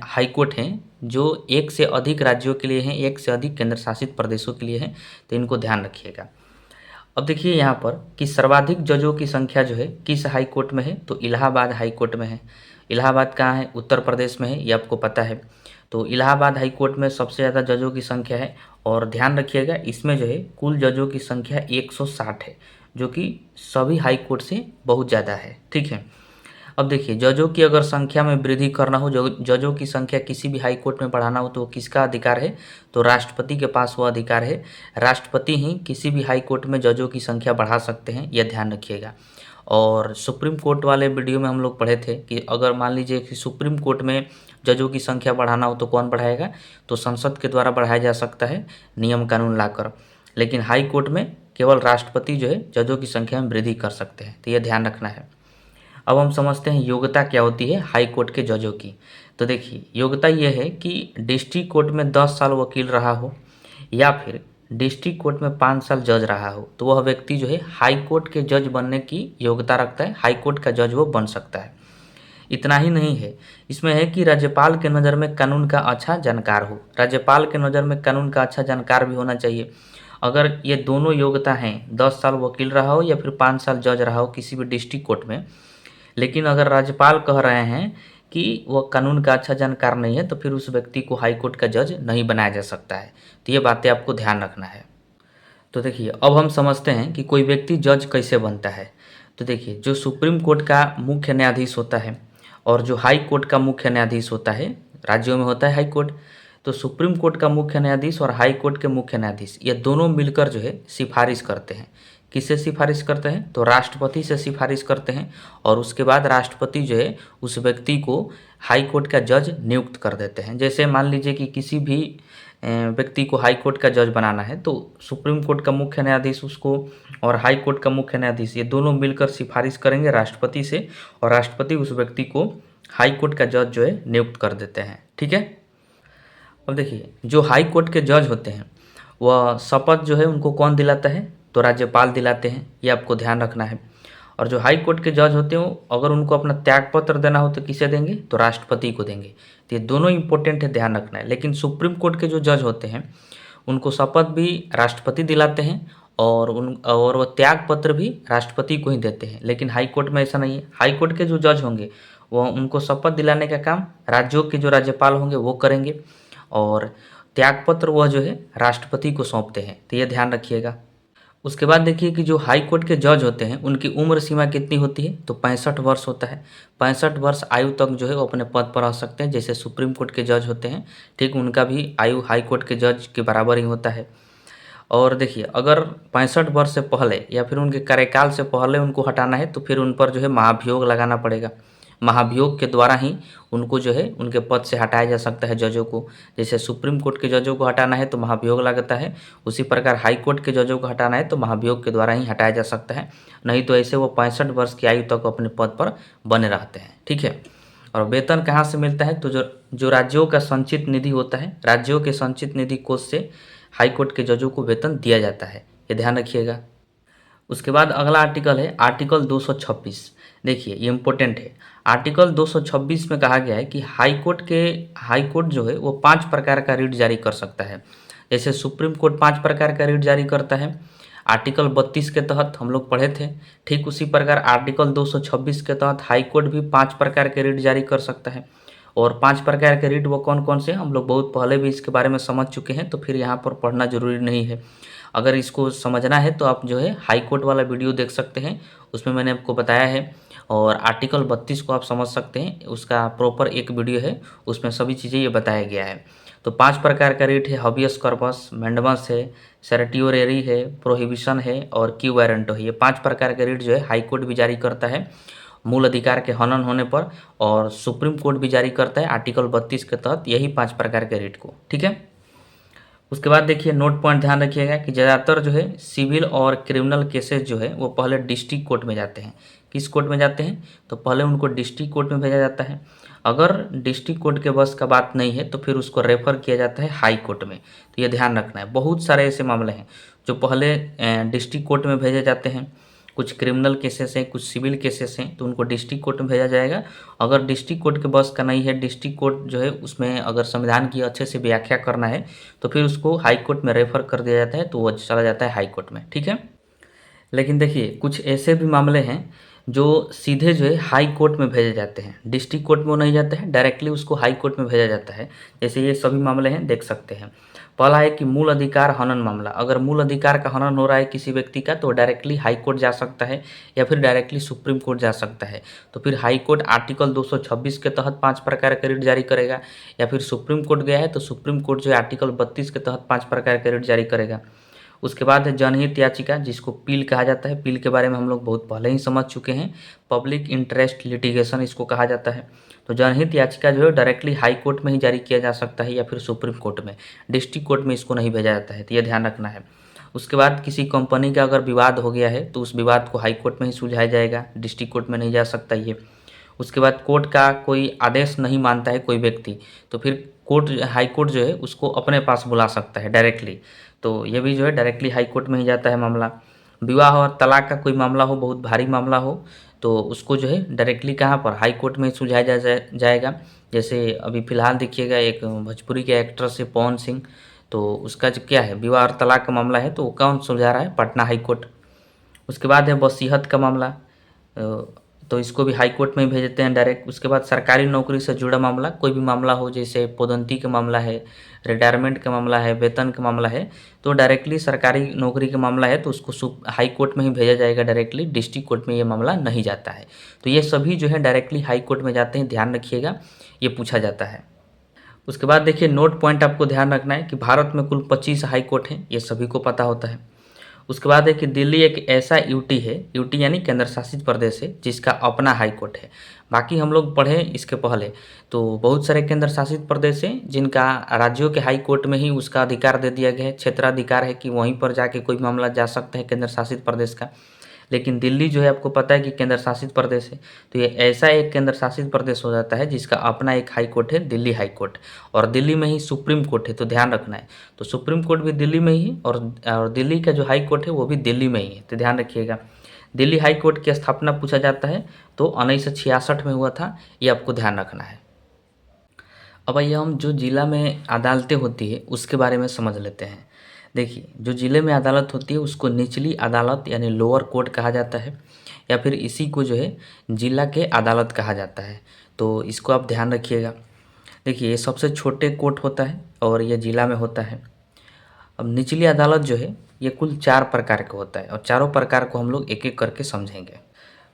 हाई कोर्ट हैं जो एक से अधिक राज्यों के लिए हैं, एक से अधिक केंद्र शासित प्रदेशों के लिए हैं, तो इनको ध्यान रखिएगा। अब देखिए यहाँ पर कि सर्वाधिक जजों की संख्या जो है किस हाई कोर्ट में है, तो इलाहाबाद हाई कोर्ट में है। इलाहाबाद कहाँ है? उत्तर प्रदेश में है, ये आपको पता है। तो इलाहाबाद हाई कोर्ट में सबसे ज़्यादा जजों की संख्या है और ध्यान रखिएगा इसमें जो है कुल जजों की संख्या 160 है, जो कि सभी हाई कोर्ट से बहुत ज़्यादा है। ठीक है। अब देखिए जजों की अगर संख्या में वृद्धि करना हो, जजों की संख्या किसी भी हाई कोर्ट में बढ़ाना हो तो किसका अधिकार है? तो राष्ट्रपति के पास वो अधिकार है। राष्ट्रपति ही किसी भी हाई कोर्ट में जजों की संख्या बढ़ा सकते हैं, यह ध्यान रखिएगा। और सुप्रीम कोर्ट वाले वीडियो में हम लोग पढ़े थे कि अगर मान लीजिए कि सुप्रीम कोर्ट में जजों की संख्या बढ़ाना हो तो कौन बढ़ाएगा? तो संसद के द्वारा बढ़ाया जा सकता है नियम कानून लाकर। लेकिन हाई कोर्ट में केवल राष्ट्रपति जो है जजों की संख्या में वृद्धि कर सकते हैं, तो यह ध्यान रखना है। अब हम समझते हैं योग्यता क्या होती है हाई कोर्ट के जजों की। तो देखिए योग्यता यह है कि डिस्ट्रिक्ट कोर्ट में 10 साल वकील रहा हो या फिर डिस्ट्रिक्ट कोर्ट में 5 साल जज रहा हो, तो वह व्यक्ति जो है हाई कोर्ट के जज बनने की योग्यता रखता है, हाई कोर्ट का जज वो बन सकता है। इतना ही नहीं है, इसमें है कि राज्यपाल के नज़र में कानून का अच्छा जानकार हो। राज्यपाल के नज़र में कानून का अच्छा जानकार भी होना चाहिए। अगर ये दोनों योग्यता हैं, 10 साल वकील रहा हो या फिर 5 साल जज रहा हो किसी भी डिस्ट्रिक्ट कोर्ट में, लेकिन अगर राज्यपाल कह रहे हैं कि वह कानून का अच्छा जानकार नहीं है, तो फिर उस व्यक्ति को हाई कोर्ट का जज नहीं बनाया जा सकता है। तो ये बातें आपको ध्यान रखना है। तो देखिए अब हम समझते हैं कि कोई व्यक्ति जज कैसे बनता है। तो देखिए जो सुप्रीम कोर्ट का मुख्य न्यायाधीश होता है और जो हाई कोर्ट का मुख्य न्यायाधीश होता है, राज्यों में होता है हाई कोर्ट, तो सुप्रीम कोर्ट का मुख्य न्यायाधीश और हाई कोर्ट के मुख्य न्यायाधीश ये दोनों मिलकर जो है सिफारिश करते हैं। किससे सिफारिश करते हैं? तो राष्ट्रपति से सिफारिश करते हैं और उसके बाद राष्ट्रपति जो है उस व्यक्ति को हाई कोर्ट का जज नियुक्त कर देते हैं। जैसे मान लीजिए कि किसी भी व्यक्ति को हाई कोर्ट का जज बनाना है, तो सुप्रीम कोर्ट का मुख्य न्यायाधीश उसको और हाई कोर्ट का मुख्य न्यायाधीश ये दोनों मिलकर सिफारिश करेंगे राष्ट्रपति से और राष्ट्रपति उस व्यक्ति को हाई कोर्ट का जज जो है नियुक्त कर देते हैं। ठीक है। अब देखिए जो हाई कोर्ट के जज होते हैं वह शपथ जो है उनको कौन दिलाता है? तो राज्यपाल दिलाते हैं, ये आपको ध्यान रखना है। और जो हाई कोर्ट के जज होते हैं अगर उनको अपना त्यागपत्र देना हो तो किसे देंगे? तो राष्ट्रपति को देंगे। तो ये दोनों इंपॉर्टेंट है, ध्यान रखना है। लेकिन सुप्रीम कोर्ट के जो जज होते हैं उनको शपथ भी राष्ट्रपति दिलाते हैं और वो त्यागपत्र भी राष्ट्रपति को ही देते हैं। लेकिन हाई कोर्ट में ऐसा नहीं है। हाई कोर्ट के जो जज होंगे वह उनको शपथ दिलाने का काम राज्यों के जो राज्यपाल होंगे वो करेंगे और त्यागपत्र वह जो है राष्ट्रपति को सौंपते हैं। तो ये ध्यान रखिएगा। उसके बाद देखिए कि जो हाई कोर्ट के जज होते हैं उनकी उम्र सीमा कितनी होती है? तो 65 वर्ष होता है। 65 वर्ष आयु तक जो है वो अपने पद पर रह सकते हैं, जैसे सुप्रीम कोर्ट के जज होते हैं, ठीक उनका भी आयु हाई कोर्ट के जज के बराबर ही होता है। और देखिए अगर 65 वर्ष से पहले या फिर उनके कार्यकाल से पहले उनको हटाना है तो फिर उन पर जो है महाभियोग लगाना पड़ेगा। महाभियोग के द्वारा ही उनको जो है उनके पद से हटाया जा सकता है जजों को। जैसे सुप्रीम कोर्ट के जजों को हटाना है तो महाभियोग लगता है, उसी प्रकार हाई कोर्ट के जजों को हटाना है तो महाभियोग के द्वारा ही हटाया जा सकता है। नहीं तो ऐसे वो 65 वर्ष की आयु तक अपने पद पर बने रहते हैं। ठीक है। और वेतन कहाँ से मिलता है? तो जो राज्यों का संचित निधि होता है, राज्यों के संचित निधि कोष से हाई कोर्ट के जजों को वेतन दिया जाता है, ये ध्यान रखिएगा। उसके बाद अगला आर्टिकल है आर्टिकल 226। देखिए ये इम्पोर्टेंट है। आर्टिकल 226 में कहा गया है कि हाई कोर्ट जो है वो 5 प्रकार का रिट जारी कर सकता है। जैसे सुप्रीम कोर्ट 5 प्रकार का रिट जारी करता है, आर्टिकल 32 के तहत हम लोग पढ़े थे। ठीक उसी प्रकार आर्टिकल 226 के तहत हाई कोर्ट भी 5 प्रकार के रिट जारी कर सकता है। और 5 प्रकार के रिट वो कौन कौन से हैं हम लोग बहुत पहले भी इसके बारे में समझ चुके हैं, तो फिर यहाँ पर पढ़ना ज़रूरी नहीं है। अगर इसको समझना है तो आप जो है हाई कोर्ट वाला वीडियो देख सकते हैं, उसमें मैंने आपको बताया है। और आर्टिकल 32 को आप समझ सकते हैं, उसका प्रॉपर एक वीडियो है, उसमें सभी चीज़ें ये बताया गया है। तो 5 प्रकार का रिट है, हबियस कॉर्पस, मैंडेमस है, सर्टियोरेरी है, प्रोहिबिशन है और क्यू वारंटो है। ये 5 प्रकार के रिट जो है हाई कोर्ट भी जारी करता है मूल अधिकार के हनन होने पर, और सुप्रीम कोर्ट भी जारी करता है आर्टिकल 32 के तहत यही 5 प्रकार के रिट को। ठीक है। उसके बाद देखिए नोट पॉइंट ध्यान रखिएगा कि ज़्यादातर जो है सिविल और क्रिमिनल केसेस जो है वो पहले डिस्ट्रिक्ट कोर्ट में जाते हैं। किस कोर्ट में जाते हैं? तो पहले उनको डिस्ट्रिक्ट कोर्ट में भेजा जाता है। अगर डिस्ट्रिक्ट कोर्ट के बस का बात नहीं है तो फिर उसको रेफ़र किया जाता है हाई कोर्ट में। तो ये ध्यान रखना है। बहुत सारे ऐसे मामले हैं जो पहले डिस्ट्रिक्ट कोर्ट में भेजे जाते हैं। कुछ क्रिमिनल केसेस हैं, कुछ सिविल केसेस हैं, तो उनको डिस्ट्रिक्ट कोर्ट में भेजा जाएगा। अगर डिस्ट्रिक्ट कोर्ट के बस का नहीं है, डिस्ट्रिक्ट कोर्ट जो है उसमें अगर संविधान की अच्छे से व्याख्या करना है तो फिर उसको हाई कोर्ट में रेफ़र कर दिया जाता है, तो वो चला जाता है हाई कोर्ट में। ठीक है। लेकिन देखिए कुछ ऐसे भी मामले हैं जो सीधे जो है हाई कोर्ट में भेजे जाते हैं, डिस्ट्रिक्ट कोर्ट में वो नहीं जाते हैं, डायरेक्टली उसको हाई कोर्ट में भेजा जाता है। जैसे ये सभी मामले हैं, देख सकते हैं। पहला है कि मूल अधिकार हनन मामला। अगर मूल अधिकार का हनन हो रहा है किसी व्यक्ति का तो डायरेक्टली हाई कोर्ट जा सकता है या फिर डायरेक्टली सुप्रीम कोर्ट जा सकता है। तो फिर हाई कोर्ट आर्टिकल 226 के तहत 5 प्रकार के रिट जारी करेगा, या फिर सुप्रीम कोर्ट गया है तो सुप्रीम कोर्ट जो है आर्टिकल 32 के तहत 5 प्रकार के रिट जारी करेगा। उसके बाद है जनहित याचिका, जिसको पील कहा जाता है। पील के बारे में हम लोग बहुत पहले ही समझ चुके हैं। पब्लिक इंटरेस्ट लिटिगेशन इसको कहा जाता है। तो जनहित याचिका जो है डायरेक्टली हाई कोर्ट में ही जारी किया जा सकता है या फिर सुप्रीम कोर्ट में, डिस्ट्रिक्ट कोर्ट में इसको नहीं भेजा जाता है, तो ये ध्यान रखना है। उसके बाद किसी कंपनी का अगर विवाद हो गया है तो उस विवाद को हाई कोर्ट में ही सुलझाया जाएगा, डिस्ट्रिक्ट कोर्ट में नहीं जा सकता ये। उसके बाद कोर्ट का कोई आदेश नहीं मानता है कोई व्यक्ति, तो फिर हाई कोर्ट जो है उसको अपने पास बुला सकता है डायरेक्टली। तो ये भी जो है डायरेक्टली हाई कोर्ट में ही जाता है मामला। विवाह और तलाक का कोई मामला हो, बहुत भारी मामला हो, तो उसको जो है डायरेक्टली कहाँ पर हाई कोर्ट में ही सुलझाया जाएगा। जैसे अभी फ़िलहाल देखिएगा एक भोजपुरी के एक्ट्रेस है पवन सिंह, तो उसका जो क्या है विवाह और तलाक का मामला है, तो वो कौन सुलझा रहा है? Patna high court. उसके बाद है वसीयत का मामला, तो इसको भी हाई कोर्ट में ही भेज देते हैं डायरेक्ट। उसके बाद सरकारी नौकरी से जुड़ा मामला, कोई भी मामला हो, जैसे पदोन्नति का मामला है, रिटायरमेंट का मामला है, वेतन का मामला है, तो डायरेक्टली सरकारी नौकरी का मामला है तो उसको हाई कोर्ट में ही भेजा जाएगा डायरेक्टली, डिस्ट्रिक्ट कोर्ट में ये मामला नहीं जाता है। तो ये सभी जो है डायरेक्टली हाई कोर्ट में जाते हैं, ध्यान रखिएगा, ये पूछा जाता है। उसके बाद देखिए नोट पॉइंट आपको ध्यान रखना है कि भारत में कुल 25 हाई कोर्ट हैं, ये सभी को पता होता है। उसके बाद है कि दिल्ली एक ऐसा यूटी है, यूटी यानी केंद्र शासित प्रदेश है, जिसका अपना हाई कोर्ट है। बाकी हम लोग पढ़े इसके पहले तो बहुत सारे केंद्र शासित प्रदेश हैं जिनका राज्यों के हाई कोर्ट में ही उसका अधिकार दे दिया गया है, क्षेत्राधिकार है कि वहीं पर जाके कोई मामला जा सकता है केंद्र शासित प्रदेश का। लेकिन दिल्ली जो है आपको पता है कि केंद्र शासित प्रदेश है, तो ये ऐसा एक केंद्र शासित प्रदेश हो जाता है जिसका अपना एक हाई कोर्ट है, दिल्ली हाई कोर्ट। और दिल्ली में ही सुप्रीम कोर्ट है, तो ध्यान रखना है। तो सुप्रीम कोर्ट भी दिल्ली में ही है और दिल्ली का जो हाई कोर्ट है वो भी दिल्ली में ही है, तो ध्यान रखिएगा। दिल्ली हाई कोर्ट की स्थापना पूछा जाता है तो 1966 में हुआ था, ये आपको ध्यान रखना है। अब आइए हम जो जिला में अदालतें होती है उसके बारे में समझ लेते हैं। देखिए जो ज़िले में अदालत होती है उसको निचली अदालत यानी लोअर कोर्ट कहा जाता है, या फिर इसी को जो है जिला के अदालत कहा जाता है। तो इसको आप ध्यान रखिएगा। देखिए ये सबसे छोटे कोर्ट होता है और ये जिला में होता है। अब निचली अदालत जो है ये कुल 4 प्रकार का होता है और चारों प्रकार को हम लोग एक एक करके समझेंगे।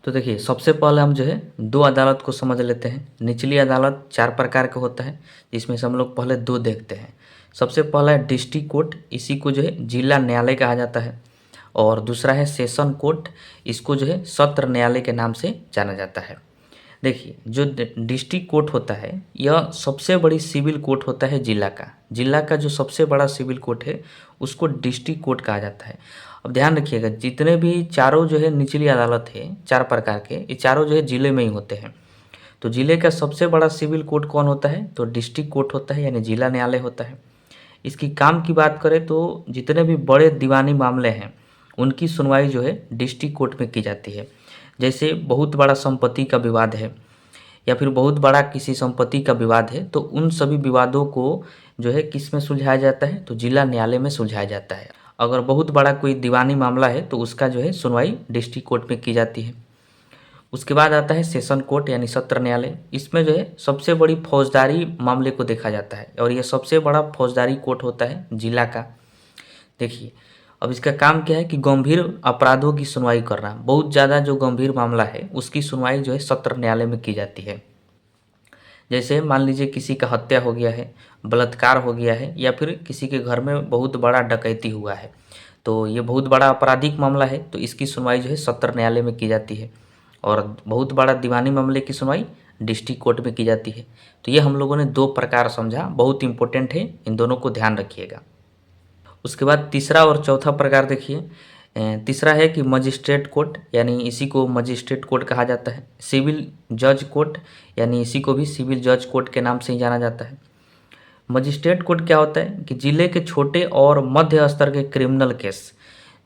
तो देखिए सबसे पहले हम जो है 2 अदालत को समझ लेते हैं। निचली अदालत 4 प्रकार का होता है, जिसमें से हम लोग पहले 2 देखते हैं। सबसे पहला है डिस्ट्रिक्ट कोर्ट, इसी को जो है जिला न्यायालय कहा जाता है। और दूसरा है सेशन कोर्ट, इसको जो है सत्र न्यायालय के नाम से जाना जाता है। देखिए जो डिस्ट्रिक्ट कोर्ट होता है यह सबसे बड़ी सिविल कोर्ट होता है जिला का। जिला का जो सबसे बड़ा सिविल कोर्ट है उसको डिस्ट्रिक्ट कोर्ट कहा जाता है। अब ध्यान रखिएगा जितने भी चारों जो है निचली अदालत है 4 प्रकार के, ये चारों जो है ज़िले में ही होते हैं। तो ज़िले का सबसे बड़ा सिविल कोर्ट कौन होता है? तो डिस्ट्रिक्ट कोर्ट होता है, यानी जिला न्यायालय होता है। इसकी काम की बात करें तो जितने भी बड़े दीवानी मामले हैं उनकी सुनवाई जो है डिस्ट्रिक्ट कोर्ट में की जाती है। जैसे बहुत बड़ा संपत्ति का विवाद है या फिर बहुत बड़ा किसी संपत्ति का विवाद है, तो उन सभी विवादों को जो है किस में सुलझाया जाता है, तो जिला न्यायालय में सुलझाया जाता है। अगर बहुत बड़ा कोई दीवानी मामला है तो उसका जो है सुनवाई डिस्ट्रिक्ट कोर्ट में की जाती है। उसके बाद आता है सेशन कोर्ट यानी सत्र न्यायालय। इसमें जो है सबसे बड़ी फौजदारी मामले को देखा जाता है और यह सबसे बड़ा फौजदारी कोर्ट होता है जिला का। देखिए, अब इसका काम क्या है कि गंभीर अपराधों की सुनवाई करना। बहुत ज़्यादा जो गंभीर मामला है उसकी सुनवाई जो है सत्र न्यायालय में की जाती है। जैसे मान लीजिए किसी का हत्या हो गया है, बलात्कार हो गया है या फिर किसी के घर में बहुत बड़ा डकैती हुआ है, तो ये बहुत बड़ा आपराधिक मामला है, तो इसकी सुनवाई जो है सत्र न्यायालय में की जाती है। और बहुत बड़ा दीवानी मामले की सुनवाई डिस्ट्रिक्ट कोर्ट में की जाती है। तो ये हम लोगों ने दो प्रकार समझा, बहुत इंपॉर्टेंट है, इन दोनों को ध्यान रखिएगा। उसके बाद तीसरा और चौथा प्रकार देखिए। तीसरा है कि मजिस्ट्रेट कोर्ट, यानी इसी को मजिस्ट्रेट कोर्ट कहा जाता है। सिविल जज कोर्ट, यानी इसी को भी सिविल जज कोर्ट के नाम से ही जाना जाता है। मजिस्ट्रेट कोर्ट क्या होता है कि जिले के छोटे और मध्य स्तर के क्रिमिनल केस,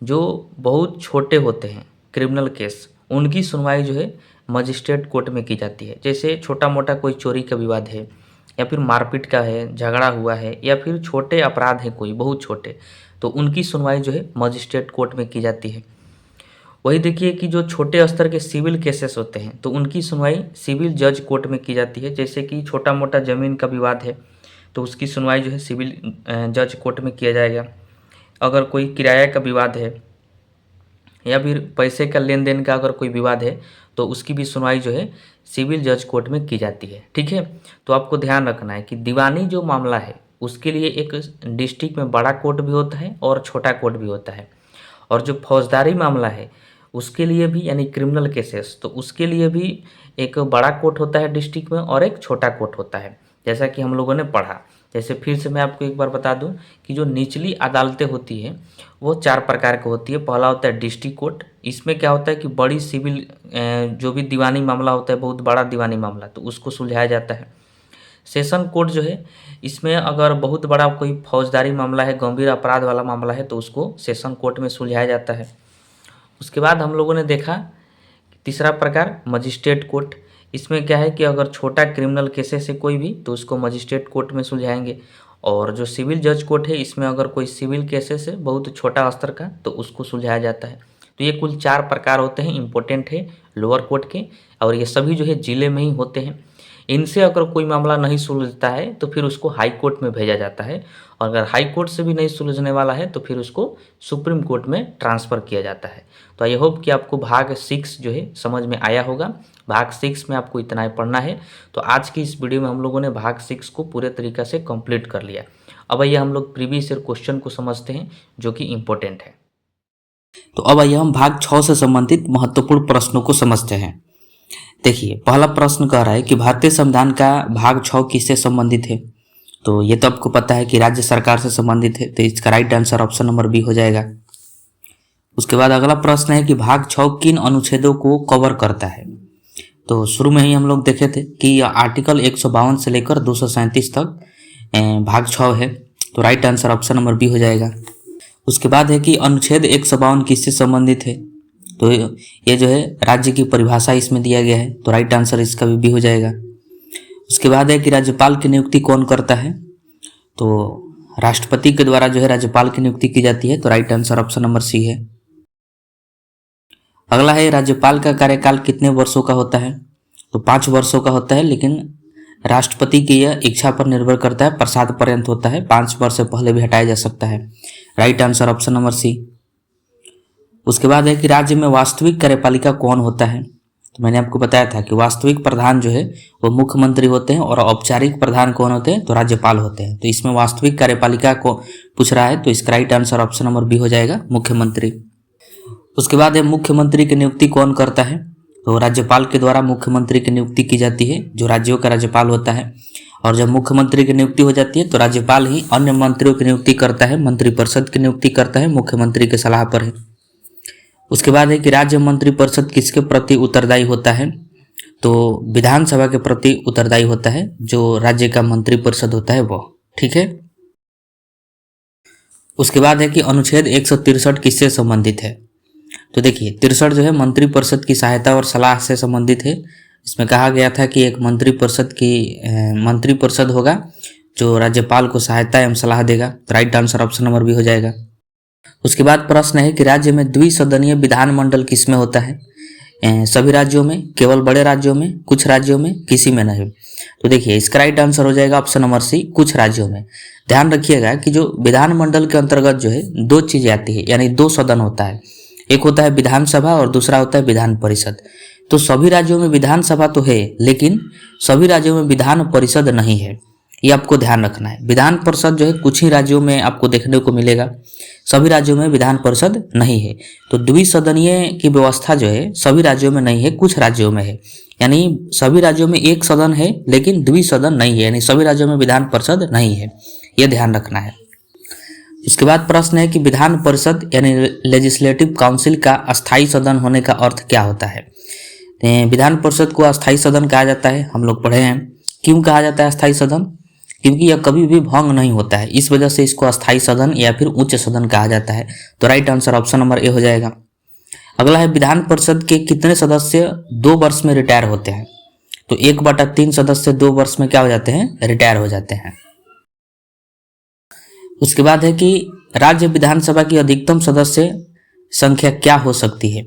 जो बहुत छोटे होते हैं क्रिमिनल केस, उनकी सुनवाई जो है मजिस्ट्रेट कोर्ट में की जाती है। जैसे छोटा मोटा कोई चोरी का विवाद है या फिर मारपीट का है, झगड़ा हुआ है या फिर छोटे अपराध हैं कोई बहुत छोटे, तो उनकी सुनवाई जो है मजिस्ट्रेट कोर्ट में की जाती है। वही देखिए कि जो छोटे स्तर के सिविल केसेस होते हैं तो उनकी सुनवाई सिविल जज कोर्ट में की जाती है। जैसे कि छोटा मोटा ज़मीन का विवाद है तो उसकी सुनवाई जो है सिविल जज कोर्ट में किया जाएगा। अगर कोई किराया का विवाद है या फिर पैसे का लेन देन का अगर कोई विवाद है तो उसकी भी सुनवाई जो है सिविल जज कोर्ट में की जाती है। ठीक है, तो आपको ध्यान रखना है कि दीवानी जो मामला है उसके लिए एक डिस्ट्रिक्ट में बड़ा कोर्ट भी होता है और छोटा कोर्ट भी होता है। और जो फौजदारी मामला है उसके लिए भी, यानी क्रिमिनल केसेस, तो उसके लिए भी एक बड़ा कोर्ट होता है डिस्ट्रिक्ट में और एक छोटा कोर्ट होता है, जैसा कि हम लोगों ने पढ़ा। जैसे फिर से मैं आपको एक बार बता दूं कि जो निचली अदालतें होती हैं वो चार प्रकार की होती है। पहला होता है डिस्ट्रिक्ट कोर्ट। इसमें क्या होता है कि बड़ी सिविल जो भी दीवानी मामला होता है, बहुत बड़ा दीवानी मामला, तो उसको सुलझाया जाता है। सेशन कोर्ट जो है, इसमें अगर बहुत बड़ा कोई फौजदारी मामला है, गंभीर अपराध वाला मामला है, तो उसको सेशन कोर्ट में सुलझाया जाता है। उसके बाद हम लोगों ने देखा तीसरा प्रकार मजिस्ट्रेट कोर्ट। इसमें क्या है कि अगर छोटा क्रिमिनल केसेस है कोई भी तो उसको मजिस्ट्रेट कोर्ट में सुलझाएंगे। और जो सिविल जज कोर्ट है, इसमें अगर कोई सिविल केसेस है बहुत छोटा स्तर का तो उसको सुलझाया जाता है। तो ये कुल चार प्रकार होते हैं, इंपॉर्टेंट है लोअर कोर्ट के, और ये सभी जो है जिले में ही होते हैं। इनसे अगर कोई मामला नहीं सुलझता है तो फिर उसको हाई कोर्ट में भेजा जाता है, और अगर हाई कोर्ट से भी नहीं सुलझने वाला है तो फिर उसको सुप्रीम कोर्ट में ट्रांसफ़र किया जाता है। तो आई होप कि आपको भाग 6 जो है समझ में आया होगा। भाग 6 में आपको इतना ही पढ़ना है। तो आज की इस वीडियो में हम लोगों ने भाग 6 को पूरे तरीक़े से कंप्लीट कर लिया। अब आइए हम लोग प्रीवियस ईयर क्वेश्चन को समझते हैं जो कि इम्पोर्टेंट है। तो अब आइए हम भाग 6 से संबंधित महत्वपूर्ण प्रश्नों को समझते हैं। देखिए, पहला प्रश्न कह रहा है कि भारतीय संविधान का भाग 6 किससे संबंधित है। तो ये तो आपको पता है कि राज्य सरकार से संबंधित है, तो इसका right answer option number B हो जाएगा। उसके बाद अगला प्रश्न है कि भाग 6 किन अनुच्छेदों को कवर करता है। तो शुरू में ही हम लोग देखे थे कि आर्टिकल 152 से लेकर 237 तक भाग 6 है, तो right answer option number B हो जाएगा। उसके बाद है कि अनुच्छेद 152 किससे संबंधित है। तो ये जो है राज्य की परिभाषा इसमें दिया गया है, तो राइट आंसर इसका भी बी हो जाएगा। उसके बाद है कि राज्यपाल की नियुक्ति कौन करता है। तो राष्ट्रपति के द्वारा जो है राज्यपाल की नियुक्ति की जाती है, तो right answer option number C है। अगला है राज्यपाल का कार्यकाल कितने वर्षों का होता है। तो 5 वर्षों का होता है, लेकिन राष्ट्रपति की यह इच्छा पर निर्भर करता है, प्रसाद पर्यंत होता है, 5 वर्ष से पहले भी हटाया जा सकता है। Right answer option number C. उसके बाद है कि राज्य में वास्तविक कार्यपालिका कौन होता है। तो मैंने आपको बताया था कि वास्तविक प्रधान जो है वो मुख्यमंत्री होते हैं और औपचारिक प्रधान कौन होते हैं, तो राज्यपाल होते हैं। तो इसमें वास्तविक कार्यपालिका को पूछ रहा है, तो इसका right answer option number B हो जाएगा, मुख्यमंत्री। उसके बाद है मुख्यमंत्री की नियुक्ति कौन करता है। तो राज्यपाल के द्वारा मुख्यमंत्री की नियुक्ति की जाती है, जो राज्यों का राज्यपाल होता है। और जब मुख्यमंत्री की नियुक्ति हो जाती है तो राज्यपाल ही अन्य मंत्रियों की नियुक्ति करता है, मंत्रिपरिषद की नियुक्ति करता है, मुख्यमंत्री के सलाह पर है। उसके बाद है कि राज्य मंत्रिपरिषद किसके प्रति उत्तरदायी होता है। तो विधानसभा के प्रति उत्तरदायी होता है, जो राज्य का मंत्रिपरिषद होता है वो। ठीक है। उसके बाद है कि अनुच्छेद 163 किससे संबंधित है। तो देखिए 63 जो है मंत्रिपरिषद की सहायता और सलाह से संबंधित है। इसमें कहा गया था कि एक मंत्रिपरिषद होगा जो राज्यपाल को सहायता एवं सलाह देगा। तो right answer option number B हो जाएगा। उसके बाद प्रश्न है कि राज्य में द्विसदनीय विधानमंडल किसमें होता है। सभी राज्यों में, केवल बड़े राज्यों में, कुछ राज्यों में, किसी में नहीं। तो देखिए इसका राइट आंसर हो जाएगा ऑप्शन नंबर सी, कुछ राज्यों में। ध्यान रखिएगा कि जो विधानमंडल के अंतर्गत जो है दो चीजें आती है, यानी दो सदन होता है। एक होता है विधानसभा और दूसरा होता है विधान परिषद। तो सभी राज्यों में विधानसभा तो है, लेकिन सभी राज्यों में विधान परिषद नहीं है, ये आपको ध्यान रखना है। विधान परिषद जो है कुछ ही राज्यों में आपको देखने को मिलेगा, सभी राज्यों में विधान परिषद नहीं है। तो द्विसदनीय की व्यवस्था जो है सभी राज्यों में नहीं है, कुछ राज्यों में है। यानी सभी राज्यों में एक सदन है लेकिन द्विसदन नहीं है, यानी सभी राज्यों में विधान परिषद नहीं है, यह ध्यान रखना है। इसके बाद प्रश्न है कि विधान परिषद यानी लेजिस्लेटिव काउंसिल का अस्थायी सदन होने का अर्थ क्या होता है। विधान परिषद को अस्थायी सदन कहा जाता है, हम लोग पढ़े हैं। क्यों कहा जाता है अस्थायी सदन? क्योंकि यह कभी भी भंग नहीं होता है, इस वजह से इसको अस्थायी सदन या फिर उच्च सदन कहा जाता है। तो right answer option number A हो जाएगा। अगला है विधान परिषद के कितने सदस्य 2 वर्ष में रिटायर होते हैं। तो 1/3 सदस्य 2 वर्ष में क्या हो जाते हैं, रिटायर हो जाते हैं। उसके बाद है कि राज्य विधानसभा की अधिकतम सदस्य संख्या क्या हो सकती है।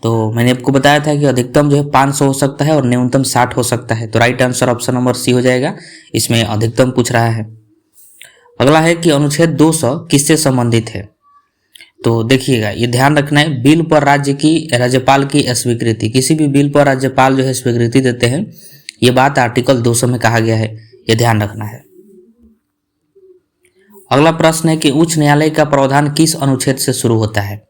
तो मैंने आपको बताया था कि अधिकतम जो है 500 हो सकता है और न्यूनतम 60 हो सकता है। तो right answer option number C हो जाएगा, इसमें अधिकतम पूछ रहा है। अगला है कि अनुच्छेद 200 किससे संबंधित है। तो देखिएगा ये ध्यान रखना है, बिल पर राज्यपाल की स्वीकृति, किसी भी बिल पर राज्यपाल जो है स्वीकृति देते हैं, ये बात आर्टिकल 200 में कहा गया है, ये ध्यान रखना है। अगला प्रश्न है कि उच्च न्यायालय का प्रावधान किस अनुच्छेद से शुरू होता है।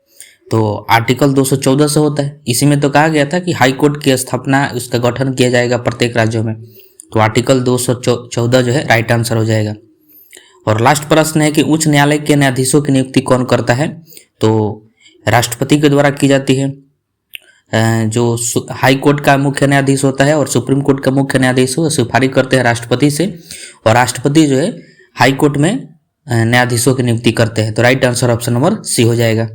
तो आर्टिकल 214 से होता है। इसी में तो कहा गया था कि हाई कोर्ट की स्थापना, उसका गठन किया जाएगा प्रत्येक राज्यों में। तो आर्टिकल 214 जो है राइट आंसर हो जाएगा। और लास्ट प्रश्न है कि उच्च न्यायालय के न्यायाधीशों की नियुक्ति कौन करता है। तो राष्ट्रपति के द्वारा की जाती है। जो हाई कोर्ट का मुख्य न्यायाधीश होता है और सुप्रीम कोर्ट का मुख्य न्यायाधीश वो सिफारिश करते हैं राष्ट्रपति से, और राष्ट्रपति जो है हाई कोर्ट में न्यायाधीशों की नियुक्ति करते हैं। तो right answer option number C हो जाएगा।